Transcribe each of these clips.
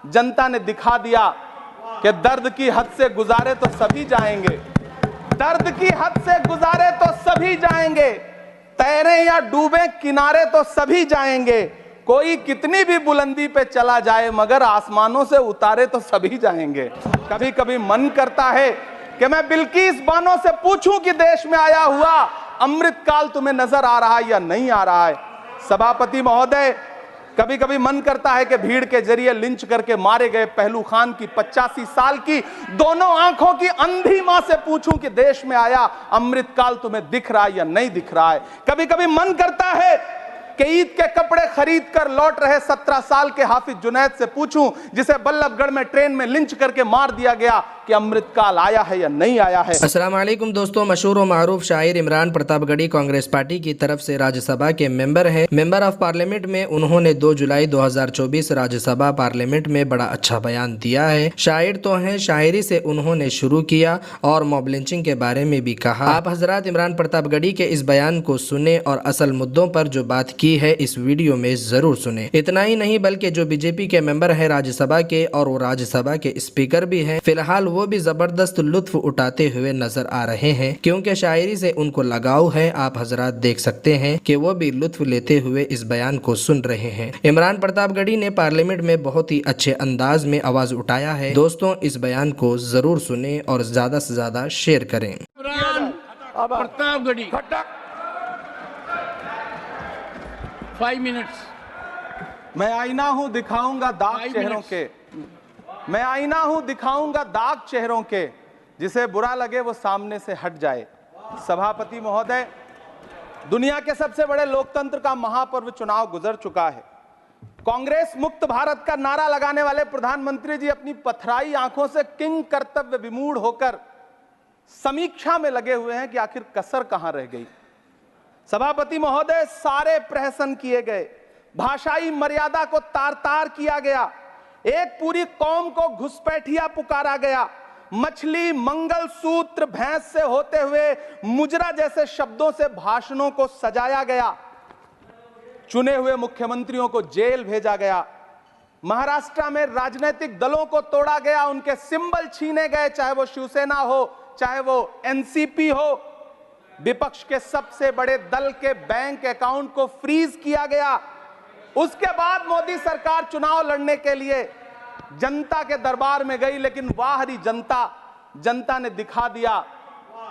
जनता ने दिखा दिया कि दर्द की हद से गुजारे तो सभी जाएंगे, दर्द की हद से गुजारे तो सभी जाएंगे, तैरे या डूबे किनारे तो सभी जाएंगे, कोई कितनी भी बुलंदी पे चला जाए मगर आसमानों से उतारे तो सभी जाएंगे। कभी कभी मन करता है कि मैं बिल्किस बानो से पूछूं कि देश में आया हुआ अमृतकाल तुम्हें नजर आ रहा है या नहीं आ रहा है। सभापति महोदय, कभी कभी मन करता है कि भीड़ के जरिए लिंच करके मारे गए पहलू खान की 85 साल की दोनों आंखों की अंधी मां से पूछूं कि देश में आया अमृतकाल तुम्हें दिख रहा है या नहीं दिख रहा है। कभी कभी मन करता है कि ईद के कपड़े खरीद कर लौट रहे 17 साल के हाफिज जुनैद से पूछूं, जिसे बल्लभगढ़ में ट्रेन में लिंच करके मार दिया गया, कि अमृतकाल आया है या नहीं आया है। अस्सलाम वालेकुम दोस्तों, मशहूर व मारूफ शायर इमरान प्रतापगढ़ी कांग्रेस पार्टी की तरफ से राज्यसभा के मेंबर हैं। मेंबर ऑफ पार्लियामेंट में उन्होंने 2 जुलाई 2024 राज्यसभा पार्लियामेंट में बड़ा अच्छा बयान दिया है। शायर तो हैं, शायरी से उन्होंने शुरू किया और मॉब लिंचिंग के बारे में भी कहा। आप हजरात इमरान प्रतापगढ़ी के इस बयान को सुने और असल मुद्दों पर जो बात की है इस वीडियो में जरूर सुने। इतना ही नहीं बल्कि जो बीजेपी के मेंबर है राज्यसभा के और वो राज्यसभा के स्पीकर भी हैं, फिलहाल वो भी जबरदस्त लुत्फ उठाते हुए नजर आ रहे हैं क्योंकि शायरी से उनको लगाव है। आप हजरात देख सकते हैं कि वो भी लुत्फ लेते हुए इस बयान को सुन रहे हैं। इमरान प्रतापगढ़ी ने पार्लियामेंट में बहुत ही अच्छे अंदाज में आवाज उठाया है। दोस्तों, इस बयान को जरूर सुने और ज्यादा से ज्यादा शेयर करें। इमरान प्रतापगढ़ी 5 मिनट्स। मैं आईना हूं दिखाऊंगा दाग चेहरों के, मैं आईना हूं दिखाऊंगा दाग चेहरों के, जिसे बुरा लगे वो सामने से हट जाए। सभापति महोदय, दुनिया के सबसे बड़े लोकतंत्र का महापर्व चुनाव गुजर चुका है। कांग्रेस मुक्त भारत का नारा लगाने वाले प्रधानमंत्री जी अपनी पथराई आंखों से किंग कर्तव्य विमूढ़ होकर समीक्षा में लगे हुए हैं कि आखिर कसर कहां रह गई। सभापति महोदय, सारे प्रहसन किए गए, भाषाई मर्यादा को तार तार किया गया, एक पूरी कौम को घुसपैठिया पुकारा गया, मछली मंगल सूत्र भैंस से होते हुए मुजरा जैसे शब्दों से भाषणों को सजाया गया, चुने हुए मुख्यमंत्रियों को जेल भेजा गया, महाराष्ट्र में राजनीतिक दलों को तोड़ा गया, उनके सिंबल छीने गए, चाहे वो शिवसेना हो चाहे वो एनसीपी हो, विपक्ष के सबसे बड़े दल के बैंक अकाउंट को फ्रीज किया गया। उसके बाद मोदी सरकार चुनाव लड़ने के लिए जनता के दरबार में गई, लेकिन वाहरी जनता ने दिखा दिया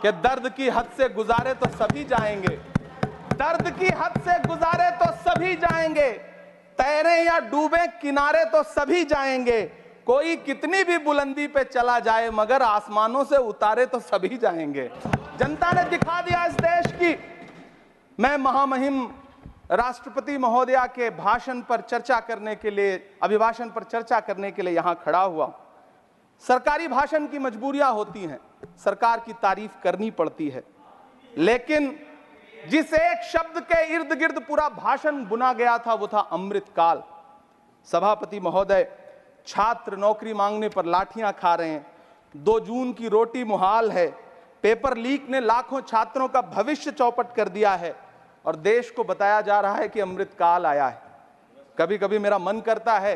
कि दर्द की हद से गुजारे तो सभी जाएंगे, दर्द की हद से गुजारे तो सभी जाएंगे, तैरे या डूबे किनारे तो सभी जाएंगे, कोई कितनी भी बुलंदी पे चला जाए मगर आसमानों से उतारे तो सभी जाएंगे। जनता ने दिखा दिया इस देश की। मैं महामहिम राष्ट्रपति महोदया के भाषण पर चर्चा करने के लिए, अभिभाषण पर चर्चा करने के लिए यहां खड़ा हुआ। सरकारी भाषण की मजबूरियां होती हैं, सरकार की तारीफ करनी पड़ती है, लेकिन जिस एक शब्द के इर्द गिर्द पूरा भाषण बुना गया था वो था अमृतकाल। सभापति महोदय, छात्र नौकरी मांगने पर लाठियां खा रहे हैं, 2 जून की रोटी मुहाल है, पेपर लीक ने लाखों छात्रों का भविष्य चौपट कर दिया है और देश को बताया जा रहा है कि अमृतकाल आया है। कभी कभी मेरा मन करता है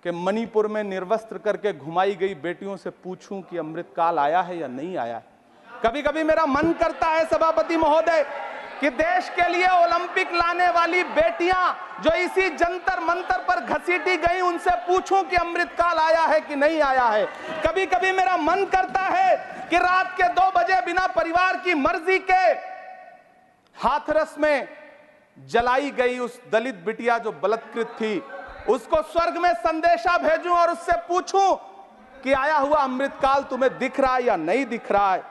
कि मणिपुर में निर्वस्त्र करके घुमाई गई बेटियों से पूछूं कि अमृतकाल आया है या नहीं आया है। कभी कभी मेरा मन करता है सभापति महोदय कि देश के लिए ओलंपिक लाने वाली बेटियां जो इसी जंतर मंतर पर घसीटी गई, उनसे पूछूं कि अमृतकाल आया है कि नहीं आया है। कभी कभी मेरा मन करता है कि रात के 2 बजे बिना परिवार की मर्जी के हाथरस में जलाई गई उस दलित बिटिया जो बलात्कृत थी, उसको स्वर्ग में संदेशा भेजूं और उससे पूछूं कि आया हुआ अमृतकाल तुम्हें दिख रहा है या नहीं दिख रहा है।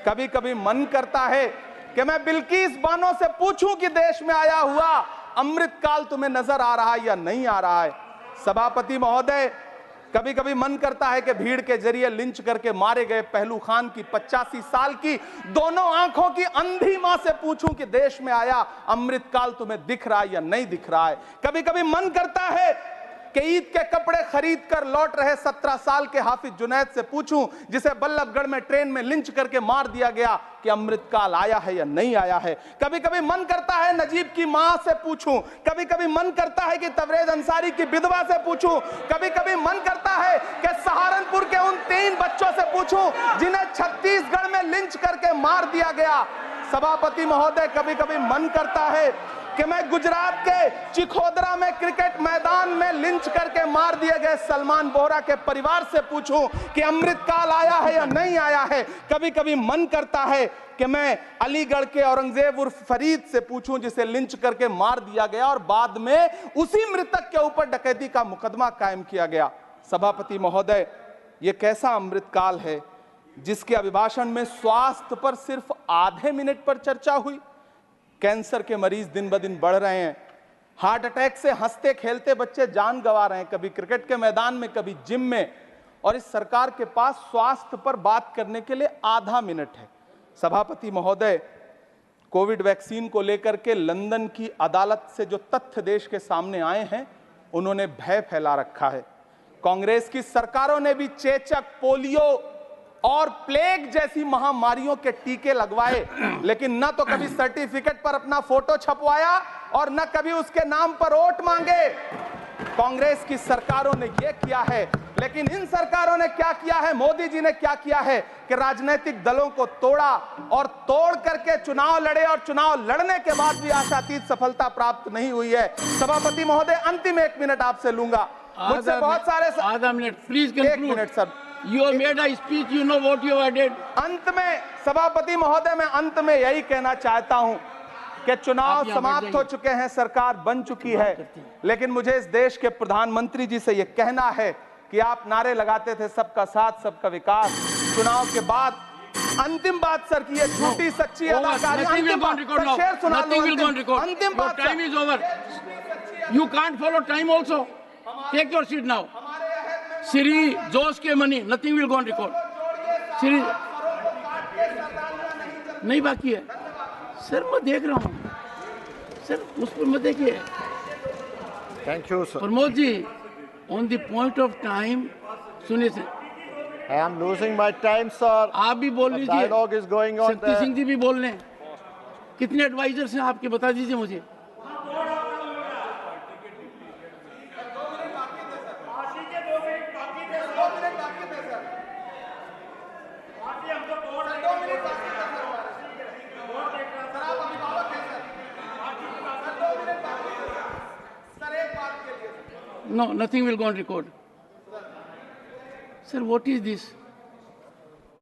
कभी कभी मन करता है कि मैं बिल्किस बानो से पूछूं कि देश में आया हुआ अमृतकाल तुम्हें नजर आ रहा है या नहीं आ रहा है। सभापति महोदय, कभी कभी मन करता है कि भीड़ के जरिए लिंच करके मारे गए पहलू खान की 85 साल की दोनों आंखों की अंधी मां से पूछूं कि देश में आया अमृतकाल तुम्हें दिख रहा है या नहीं दिख रहा है। कभी कभी मन करता है कि ईद के कपड़े खरीद कर लौट रहे 17 साल के हाफिज जुनैद से पूछूं, जिसे बल्लभगढ़ में ट्रेन में लिंच करके मार दिया गया, कि अमृतकाल आया है या नहीं आया है। कभी कभी मन करता है नजीब की मां से पूछूं, कभी कभी मन करता है कि तबरेज अंसारी की विधवा से पूछूं, कभी कभी मन करता है कि सहारनपुर के उन 3 बच्चों से पूछूं जिन्हें छत्तीसगढ़ में लिंच करके मार दिया गया। सभापति महोदय, कभी कभी मन करता है कि मैं गुजरात के चिखोदरा में क्रिकेट मैदान में लिंच करके मार दिए गए सलमान बोहरा के परिवार से पूछूं कि अमृतकाल आया है या नहीं आया है। कभी कभी मन करता है कि मैं अलीगढ़ के औरंगजेब उर्फ फरीद से पूछूं, जिसे लिंच करके मार दिया गया और बाद में उसी मृतक के ऊपर डकैती का मुकदमा कायम किया गया। सभापति महोदय, यह कैसा अमृतकाल है जिसके अभिभाषण में स्वास्थ्य पर सिर्फ आधे मिनट पर चर्चा हुई। कैंसर के मरीज दिन ब दिन बढ़ रहे हैं, हार्ट अटैक से हंसते खेलते बच्चे जान गंवा रहे हैं, कभी क्रिकेट के मैदान में, कभी जिम में, और इस सरकार के पास स्वास्थ्य पर बात करने के लिए आधा मिनट है। सभापति महोदय, कोविड वैक्सीन को लेकर के लंदन की अदालत से जो तथ्य देश के सामने आए हैं, उन्होंने भय फैला रखा है। कांग्रेस की सरकारों ने भी चेचक, पोलियो और प्लेग जैसी महामारियों के टीके लगवाए, लेकिन न तो कभी सर्टिफिकेट पर अपना फोटो छपवाया और न कभी उसके नाम पर वोट मांगे। कांग्रेस की सरकारों ने यह किया है, लेकिन इन सरकारों ने क्या किया है, मोदी जी ने क्या किया है कि राजनीतिक दलों को तोड़ा और तोड़ करके चुनाव लड़े, और चुनाव लड़ने के बाद भी आशातीत सफलता प्राप्त नहीं हुई है। सभापति महोदय, अंतिम 1 मिनट आपसे लूंगा, मुझसे बहुत सारे। आधा minute please, 1 minute sir. You have made a speech, you know what you have did. अंत में सभापति महोदय, मैं अंत में यही कहना चाहता हूं कि चुनाव समाप्त हो चुके हैं, सरकार बन चुकी है, लेकिन मुझे इस देश के प्रधानमंत्री जी से यह कहना है कि आप नारे लगाते थे सबका साथ सबका विकास। चुनाव के बाद अंतिम बात सर की, ये झूठी सच्ची अदाकारी। अंतिम बात सर, शेर सुना लो। अंतिम बात, time is over, you can't follow time also, take your seat now. Shri Jose K Mani, nothing will go on record. Shri नहीं बाकी है सर, मैं देख रहा हूँ सर, उस पर मत देखिए। Thank you sir. Pramod ji, on the point of time सुनिए sir. I am losing my time sir. आप भी बोल लीजिए, dialogue is going on. Shakti Singh ji भी बोल लें। कितने एडवाइजर्स हैं आपके, बता दीजिए मुझे। No, nothing will go on record. Sir, what is this?